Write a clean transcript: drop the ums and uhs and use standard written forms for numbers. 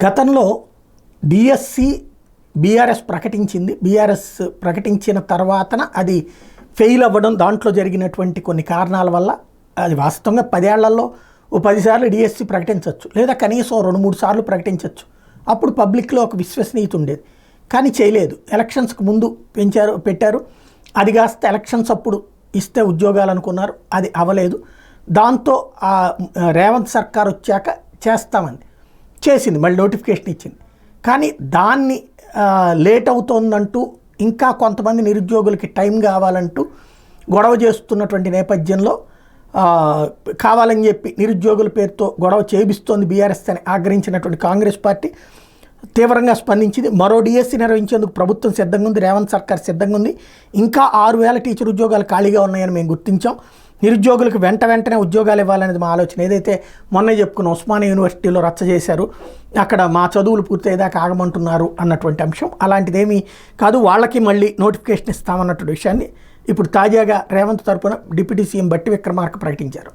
గతంలో DSC BRS ప్రకటించింది. BRS ప్రకటించిన తర్వాతన అది ఫెయిల్ అవ్వడం, దాంట్లో జరిగినటువంటి కొన్ని కారణాల వల్ల అది వాస్తవంగా 10 ఏళ్లలో ఓ 10 సార్లు డిఎస్సి ప్రకటించవచ్చు, లేదా కనీసం 2-3 సార్లు ప్రకటించవచ్చు. అప్పుడు పబ్లిక్లో ఒక విశ్వసనీయత ఉండేది. కానీ చేయలేదు. ఎలక్షన్స్కి ముందు పెట్టారు. అది కాస్త ఎలక్షన్స్ అప్పుడు ఇస్తే ఉద్యోగాలు అనుకున్నారు, అది అవ్వలేదు. దాంతో రేవంత్ సర్కార్ వచ్చాక చేస్తామంది, చేసింది, మళ్ళీ నోటిఫికేషన్ ఇచ్చింది. కానీ దాన్ని లేట్ అవుతోందంటూ ఇంకా కొంతమంది నిరుద్యోగులకి టైం కావాలంటూ గొడవ చేస్తున్నటువంటి నేపథ్యంలో కావాలని చెప్పి నిరుద్యోగుల పేరుతో గొడవ చేయిస్తోంది బీఆర్ఎస్ అని ఆగ్రహించినటువంటి కాంగ్రెస్ పార్టీ తీవ్రంగా స్పందించింది. మరో డిఎస్సి నిర్వహించేందుకు ప్రభుత్వం సిద్ధంగా ఉంది, రేవంత్ సర్కార్ సిద్ధంగా ఉంది. ఇంకా 6,000 టీచర్ ఉద్యోగాలు ఖాళీగా ఉన్నాయని మేము గుర్తించాం. నిరుద్యోగులకు వెంటనే ఉద్యోగాలు ఇవ్వాలనేది మా ఆలోచన. ఏదైతే మొన్నే చెప్పుకున్న ఉస్మానియా యూనివర్సిటీలో రచ్చ చేశారు, అక్కడ మా చదువులు పూర్తయ్యేదాకా ఆగమంటున్నారు అన్నటువంటి అంశం అలాంటిదేమీ కాదు. వాళ్ళకి మళ్ళీ నోటిఫికేషన్ ఇస్తామన్నటువంటి విషయాన్ని ఇప్పుడు తాజాగా రేవంత్ తరపున డిప్యూటీ సీఎం బట్టి విక్రమార్క ప్రకటించారు.